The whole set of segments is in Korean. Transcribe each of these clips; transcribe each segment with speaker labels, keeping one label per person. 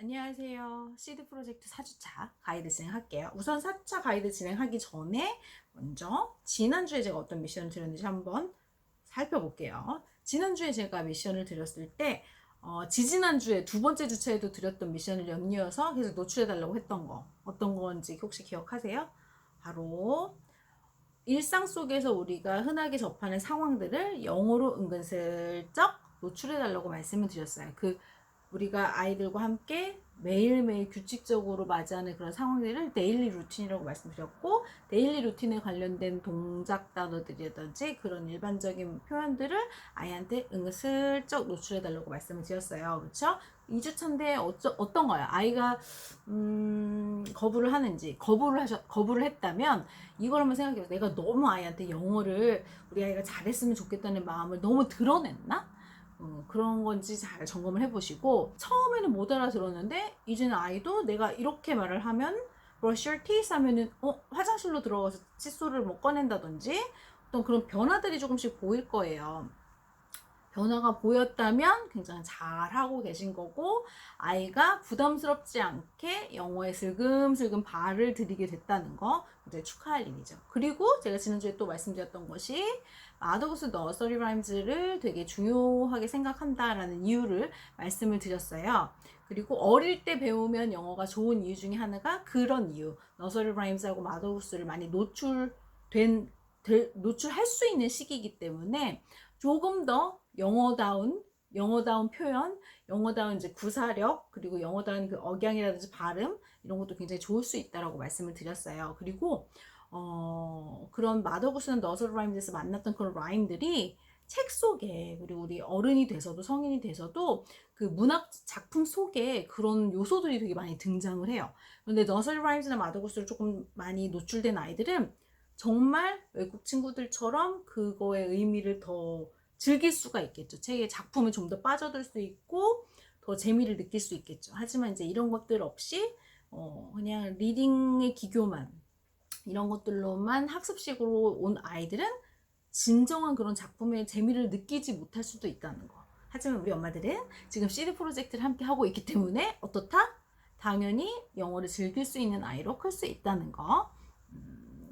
Speaker 1: 안녕하세요. 시드 프로젝트 4주차 가이드 진행할게요. 우선 4주차 가이드 진행하기 전에 먼저 지난주에 제가 어떤 미션을 드렸는지 한번 살펴볼게요. 지난주에 제가 미션을 드렸을 때 지지난주에 두 번째 주차에도 드렸던 미션을 연이어서 계속 노출해달라고 했던 거 어떤 건지 혹시 기억하세요? 바로 일상 속에서 우리가 흔하게 접하는 상황들을 영어로 은근슬쩍 노출해달라고 말씀을 드렸어요. 우리가 아이들과 함께 매일매일 규칙적으로 맞이하는 그런 상황들을 데일리 루틴이라고 말씀드렸고, 데일리 루틴에 관련된 동작 단어들이라든지 그런 일반적인 표현들을 아이한테 은근슬쩍 노출해달라고 말씀을 드렸어요. 그렇죠? 2주차인데 어떤 거예요? 아이가 거부를 했다면 이걸 한번 생각해보세요. 내가 너무 아이한테 영어를 우리 아이가 잘했으면 좋겠다는 마음을 너무 드러냈나? 그런 건지 잘 점검을 해보시고, 처음에는 못 알아들었는데 이제는 아이도 내가 이렇게 말을 하면 brush your teeth 하면은 화장실로 들어가서 칫솔을 뭐 꺼낸다든지 어떤 그런 변화들이 조금씩 보일 거예요. 변화가 보였다면 굉장히 잘하고 계신 거고, 아이가 부담스럽지 않게 영어에 슬금슬금 발을 들이게 됐다는 거 굉장히 축하할 일이죠. 그리고 제가 지난주에 또 말씀드렸던 것이 마더구스 너서리 라임즈를 되게 중요하게 생각한다라는 이유를 말씀을 드렸어요. 그리고 어릴 때 배우면 영어가 좋은 이유 중에 하나가 그런 이유, 너서리 라임즈하고 마더구스를 많이 노출할 수 있는 시기이기 때문에 조금 더 영어다운 표현, 영어다운 이제 구사력, 그리고 영어다운 그 억양이라든지 발음, 이런 것도 굉장히 좋을 수 있다라고 말씀을 드렸어요. 그리고 그런 마더구스는 너서리 라임즈에서 만났던 그런 라임들이 책 속에, 그리고 우리 어른이 돼서도 성인이 돼서도 그 문학 작품 속에 그런 요소들이 되게 많이 등장을 해요. 그런데 너서리 라임즈나 마더구스를 조금 많이 노출된 아이들은 정말 외국 친구들처럼 그거의 의미를 더 즐길 수가 있겠죠. 책의 작품에 좀 더 빠져들 수 있고 더 재미를 느낄 수 있겠죠. 하지만 이제 이런 것들 없이 그냥 리딩의 기교만, 이런 것들로만 학습식으로 온 아이들은 진정한 그런 작품의 재미를 느끼지 못할 수도 있다는 거. 하지만 우리 엄마들은 지금 CD 프로젝트를 함께 하고 있기 때문에 어떻다? 당연히 영어를 즐길 수 있는 아이로 클 수 있다는 거.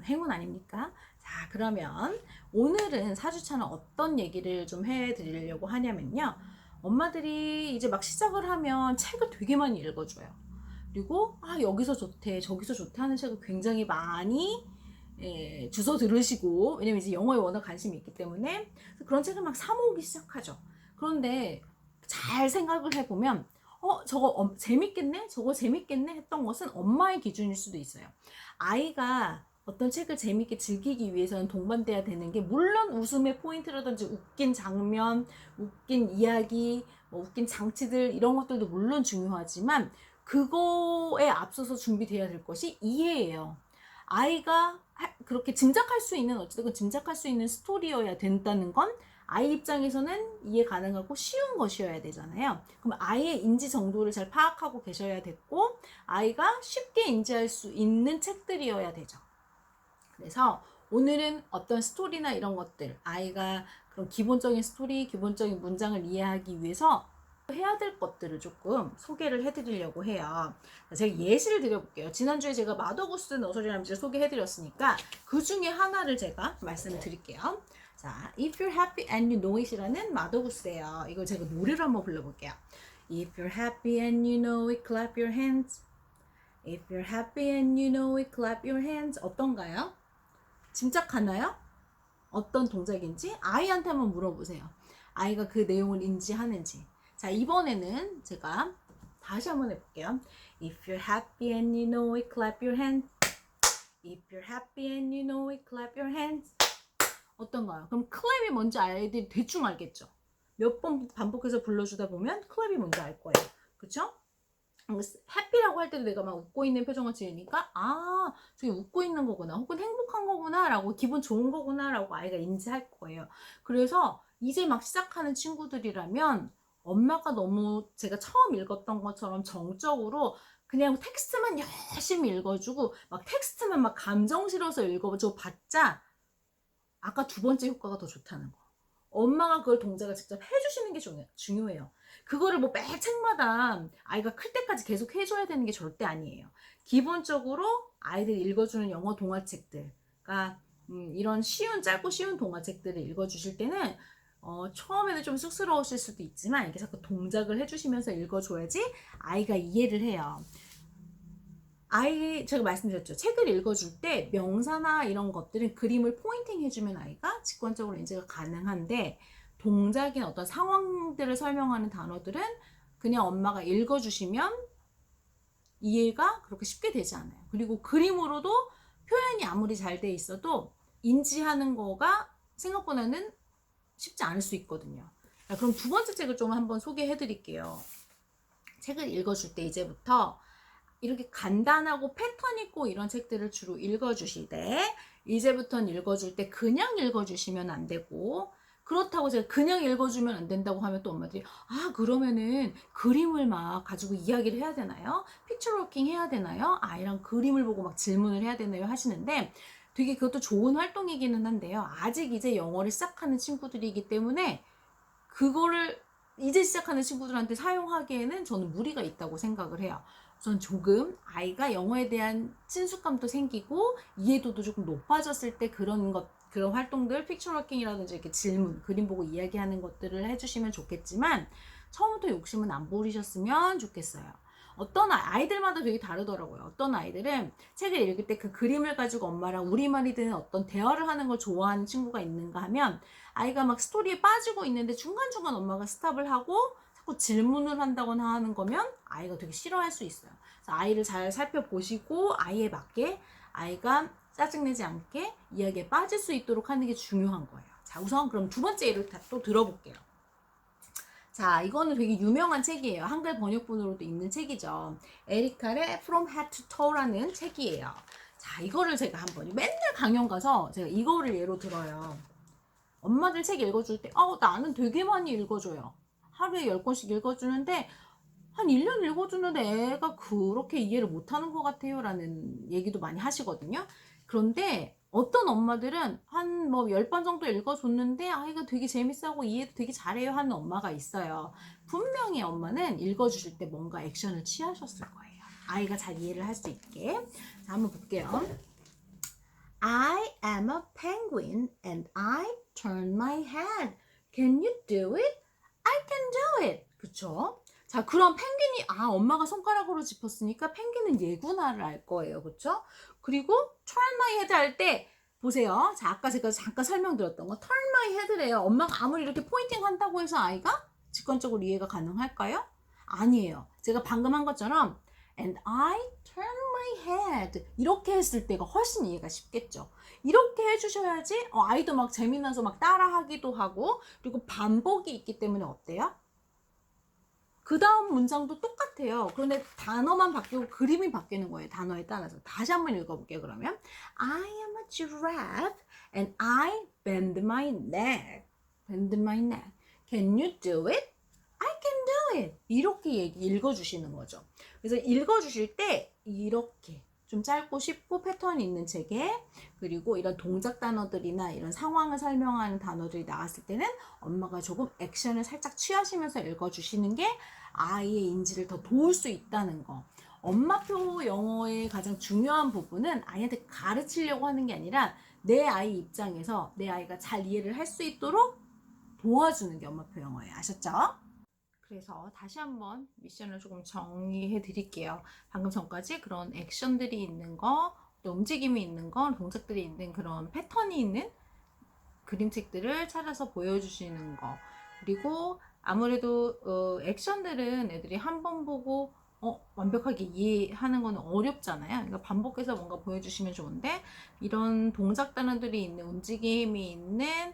Speaker 1: 행운 아닙니까? 자, 그러면 오늘은 4주차는 어떤 얘기를 좀 해드리려고 하냐면요. 엄마들이 이제 막 시작을 하면 책을 되게 많이 읽어줘요. 그리고 여기서 좋대 저기서 좋대 하는 책을 굉장히 많이 주워 들으시고, 왜냐면 이제 영어에 워낙 관심이 있기 때문에 그런 책을 막 사모으기 시작하죠. 그런데 잘 생각을 해보면 저거 재밌겠네? 저거 재밌겠네? 했던 것은 엄마의 기준일 수도 있어요. 아이가 어떤 책을 재밌게 즐기기 위해서는 동반돼야 되는 게, 물론 웃음의 포인트라든지 웃긴 장면, 웃긴 이야기, 뭐 웃긴 장치들, 이런 것들도 물론 중요하지만 그거에 앞서서 준비돼야 될 것이 이해예요. 아이가 그렇게 짐작할 수 있는, 어쨌든 짐작할 수 있는 스토리여야 된다는 건 아이 입장에서는 이해 가능하고 쉬운 것이어야 되잖아요. 그럼 아이의 인지 정도를 잘 파악하고 계셔야 됐고, 아이가 쉽게 인지할 수 있는 책들이어야 되죠. 그래서 오늘은 어떤 스토리나 이런 것들, 아이가 그런 기본적인 스토리, 기본적인 문장을 이해하기 위해서 해야 될 것들을 조금 소개를 해드리려고 해요. 제가 예시를 드려볼게요. 지난주에 제가 마더구스 너서리 라임즈를 소개해드렸으니까 그 중에 하나를 제가 말씀을 드릴게요. 자, If you're happy and you know it이라는 마더구스예요. 이걸 제가 노래로 한번 불러볼게요. If you're happy and you know it, clap your hands. If you're happy and you know it, clap your hands. 어떤가요? 짐작하나요? 어떤 동작인지 아이한테 한번 물어보세요. 아이가 그 내용을 인지하는지. 자, 이번에는 제가 다시 한번 해볼게요. If you're happy and you know it, clap your hands. If you're happy and you know it, clap your hands. 어떤가요? 그럼 클랩이 뭔지 아이들이 대충 알겠죠? 몇 번 반복해서 불러주다 보면 클랩이 뭔지 알 거예요. 그쵸? 해피라고 할 때도 내가 막 웃고 있는 표정을 지으니까 저게 웃고 있는 거구나, 혹은 행복한 거구나 라고, 기분 좋은 거구나 라고 아이가 인지할 거예요. 그래서 이제 막 시작하는 친구들이라면 엄마가 너무 제가 처음 읽었던 것처럼 정적으로 그냥 텍스트만 열심히 읽어주고 막 텍스트만 막 감정 실어서 읽어줘 봤자 아까 두 번째 효과가 더 좋다는 거. 엄마가 그걸 동작을 직접 해주시는 게 중요해요. 그거를 뭐 매 책마다 아이가 클 때까지 계속 해줘야 되는 게 절대 아니에요. 기본적으로 아이들이 읽어주는 영어 동화책들, 그러니까 이런 짧고 쉬운 동화책들을 읽어주실 때는 처음에는 좀 쑥스러우실 수도 있지만 이렇게 자꾸 동작을 해주시면서 읽어줘야지 아이가 이해를 해요. 제가 말씀드렸죠. 책을 읽어줄 때 명사나 이런 것들은 그림을 포인팅 해주면 아이가 직관적으로 인지가 가능한데, 동작인 어떤 상황들을 설명하는 단어들은 그냥 엄마가 읽어주시면 이해가 그렇게 쉽게 되지 않아요. 그리고 그림으로도 표현이 아무리 잘 돼 있어도 인지하는 거가 생각보다는 쉽지 않을 수 있거든요. 그럼 두 번째 책을 좀 한번 소개해 드릴게요. 책을 읽어줄 때 이제부터 이렇게 간단하고 패턴 있고 이런 책들을 주로 읽어주시되, 이제부터는 읽어줄 때 그냥 읽어주시면 안 되고, 그렇다고 제가 그냥 읽어주면 안 된다고 하면 또 엄마들이 그러면은 그림을 막 가지고 이야기를 해야 되나요? 픽처워킹 해야 되나요? 아이랑 그림을 보고 막 질문을 해야 되나요? 하시는데, 되게 그것도 좋은 활동이기는 한데요. 아직 이제 영어를 시작하는 친구들이기 때문에 그거를 이제 시작하는 친구들한테 사용하기에는 저는 무리가 있다고 생각을 해요. 우선 조금 아이가 영어에 대한 친숙감도 생기고 이해도도 조금 높아졌을 때 그런 활동들, 픽처워킹이라든지 이렇게 질문, 그림 보고 이야기하는 것들을 해주시면 좋겠지만, 처음부터 욕심은 안 부리셨으면 좋겠어요. 어떤 아이들마다 되게 다르더라고요. 어떤 아이들은 책을 읽을 때 그 그림을 가지고 엄마랑 우리말이든 어떤 대화를 하는 걸 좋아하는 친구가 있는가 하면, 아이가 막 스토리에 빠지고 있는데 중간중간 엄마가 스탑을 하고 자꾸 질문을 한다거나 하는 거면 아이가 되게 싫어할 수 있어요. 그래서 아이를 잘 살펴보시고 아이에 맞게 아이가 짜증내지 않게 이야기에 빠질 수 있도록 하는 게 중요한 거예요. 자, 우선 그럼 두 번째 예를 또 들어볼게요. 자, 이거는 되게 유명한 책이에요. 한글 번역본으로도 있는 책이죠. 에릭 칼의 From Head to Toe라는 책이에요. 자, 이거를 제가 한번 맨날 강연 가서 제가 이거를 예로 들어요. 엄마들 책 읽어줄 때 나는 되게 많이 읽어줘요. 하루에 10권씩 읽어주는데 한 1년 읽어주는데 애가 그렇게 이해를 못하는 것 같아요 라는 얘기도 많이 하시거든요. 그런데 어떤 엄마들은 한 뭐 10번 정도 읽어줬는데 아이가 되게 재밌어하고 이해도 되게 잘해요 하는 엄마가 있어요. 분명히 엄마는 읽어주실 때 뭔가 액션을 취하셨을 거예요. 아이가 잘 이해를 할 수 있게. 자, 한번 볼게요. I am a penguin and I turn my head. Can you do it? I can do it. 그쵸? 자, 그럼 펭귄이 엄마가 손가락으로 짚었으니까 펭귄은 얘구나를 알 거예요. 그쵸? 그리고 turn my head 할 때 보세요. 자, 아까 제가 잠깐 설명드렸던 거 turn my head래요. 엄마가 아무리 이렇게 포인팅 한다고 해서 아이가 직관적으로 이해가 가능할까요? 아니에요. 제가 방금 한 것처럼 and I turn my head 이렇게 했을 때가 훨씬 이해가 쉽겠죠. 이렇게 해주셔야지 아이도 막 재미나서 막 따라하기도 하고, 그리고 반복이 있기 때문에 어때요? 그 다음 문장도 똑같아요. 그런데 단어만 바뀌고 그림이 바뀌는 거예요. 단어에 따라서. 다시 한번 읽어볼게요. 그러면 I am a giraffe and I bend my neck. Bend my neck. Can you do it? I can do it. 이렇게 읽어주시는 거죠. 그래서 읽어주실 때 이렇게 좀 짧고 쉽고 패턴이 있는 책에, 그리고 이런 동작 단어들이나 이런 상황을 설명하는 단어들이 나왔을 때는 엄마가 조금 액션을 살짝 취하시면서 읽어주시는 게 아이의 인지를 더 도울 수 있다는 거. 엄마표 영어의 가장 중요한 부분은 아이한테 가르치려고 하는 게 아니라 내 아이 입장에서 내 아이가 잘 이해를 할 수 있도록 도와주는 게 엄마표 영어예요. 아셨죠? 그래서 다시 한번 미션을 조금 정리해 드릴게요. 방금 전까지 그런 액션들이 있는 거, 또 움직임이 있는 거, 동작들이 있는 그런 패턴이 있는 그림책들을 찾아서 보여주시는 거. 그리고 아무래도 액션들은 애들이 한 번 보고 완벽하게 이해하는 건 어렵잖아요. 그러니까 반복해서 뭔가 보여주시면 좋은데, 이런 동작 단어들이 있는, 움직임이 있는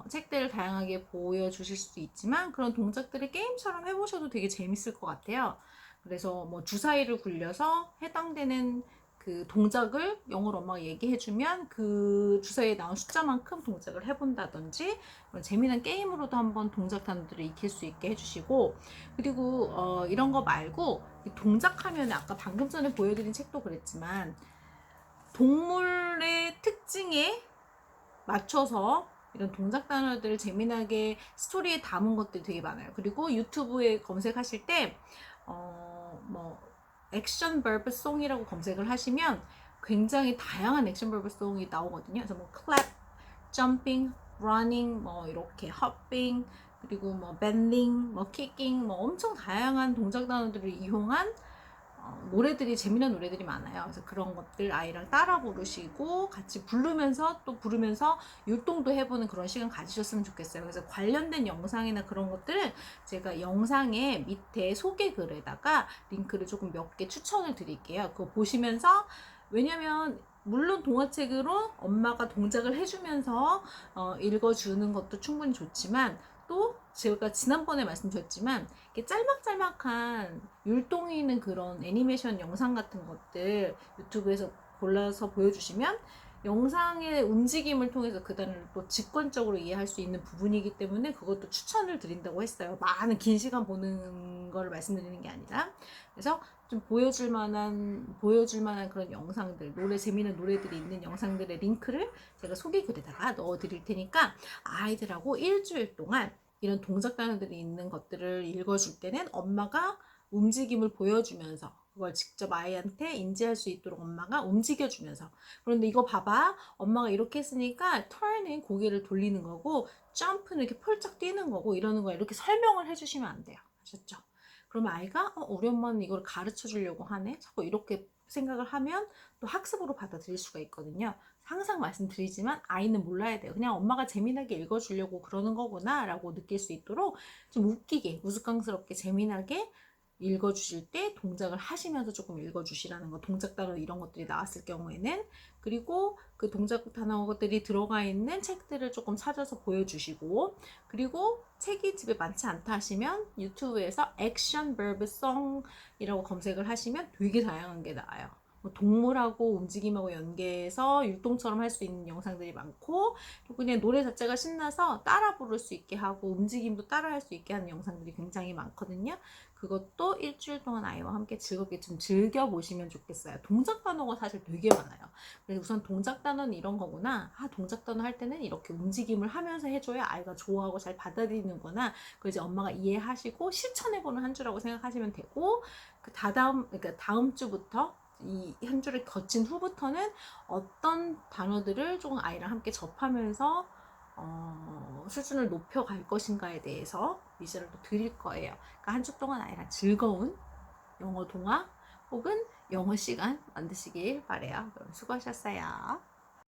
Speaker 1: 책들을 다양하게 보여주실 수도 있지만, 그런 동작들을 게임처럼 해보셔도 되게 재밌을 것 같아요. 그래서 뭐 주사위를 굴려서 해당되는 그 동작을 영어로 엄마가 얘기해주면 그 주사위에 나온 숫자만큼 동작을 해본다든지, 재미난 게임으로도 한번 동작 단어들을 익힐 수 있게 해주시고, 그리고 이런 거 말고 동작하면 아까 방금 전에 보여드린 책도 그랬지만 동물의 특징에 맞춰서 이런 동작 단어들을 재미나게 스토리에 담은 것들이 되게 많아요. 그리고 유튜브에 검색하실 때 뭐 액션 버브 송이라고 검색을 하시면 굉장히 다양한 액션 버브 송이 나오거든요. 그래서 뭐 clap, jumping, running, 뭐 이렇게 hopping, 그리고 뭐 bending, 뭐 kicking, 뭐 엄청 다양한 동작 단어들을 이용한 노래들이 재미난 노래들이 많아요. 그래서 그런 것들 아이랑 따라 부르시고 같이 부르면서 또 부르면서 율동도 해보는 그런 시간 가지셨으면 좋겠어요. 그래서 관련된 영상이나 그런 것들은 제가 영상의 밑에 소개글에다가 링크를 조금 몇 개 추천을 드릴게요. 그거 보시면서, 왜냐면 물론 동화책으로 엄마가 동작을 해주면서 읽어주는 것도 충분히 좋지만, 또 제가 지난번에 말씀드렸지만 이렇게 짤막짤막한 율동이 있는 그런 애니메이션 영상 같은 것들 유튜브에서 골라서 보여주시면 영상의 움직임을 통해서 그 단어를 또 직관적으로 이해할 수 있는 부분이기 때문에 그것도 추천을 드린다고 했어요. 많은 긴 시간 보는 걸 말씀드리는 게 아니라. 그래서 좀 보여줄 만한 그런 영상들, 재미있는 노래들이 있는 영상들의 링크를 제가 소개글에다가 넣어 드릴 테니까 아이들하고 일주일 동안 이런 동작 단어들이 있는 것들을 읽어줄 때는 엄마가 움직임을 보여주면서 그걸 직접 아이한테 인지할 수 있도록 엄마가 움직여주면서, 그런데 이거 봐봐, 엄마가 이렇게 했으니까 turn은 고개를 돌리는 거고 jump는 이렇게 펄쩍 뛰는 거고 이러는 거야, 이렇게 설명을 해주시면 안 돼요. 아셨죠? 그러면 아이가 우리 엄마는 이걸 가르쳐 주려고 하네, 자꾸 이렇게 생각을 하면 또 학습으로 받아들일 수가 있거든요. 항상 말씀드리지만 아이는 몰라야 돼요. 그냥 엄마가 재미나게 읽어주려고 그러는 거구나 라고 느낄 수 있도록 좀 웃기게, 우스꽝스럽게, 재미나게 읽어주실 때 동작을 하시면서 조금 읽어주시라는 거, 동작 단어 이런 것들이 나왔을 경우에는. 그리고 그 동작 단어들이 들어가 있는 책들을 조금 찾아서 보여주시고, 그리고 책이 집에 많지 않다 하시면 유튜브에서 액션 버브 송이라고 검색을 하시면 되게 다양한 게 나와요. 동물하고 움직임하고 연계해서 율동처럼 할 수 있는 영상들이 많고, 또 그냥 노래 자체가 신나서 따라 부를 수 있게 하고 움직임도 따라 할 수 있게 하는 영상들이 굉장히 많거든요. 그것도 일주일 동안 아이와 함께 즐겁게 좀 즐겨보시면 좋겠어요. 동작 단어가 사실 되게 많아요. 그래서 우선 동작 단어는 이런 거구나, 동작 단어 할 때는 이렇게 움직임을 하면서 해줘야 아이가 좋아하고 잘 받아들이는구나, 그걸 이제 엄마가 이해하시고 실천해보는 한 주라고 생각하시면 되고, 그러니까 다음 주부터 이 한 주를 거친 후부터는 어떤 단어들을 조금 아이랑 함께 접하면서 수준을 높여갈 것인가에 대해서 미션을 또 드릴 거예요. 그러니까 한 주 동안 아이랑 즐거운 영어 동화 혹은 영어 시간 만드시길 바래요. 수고하셨어요.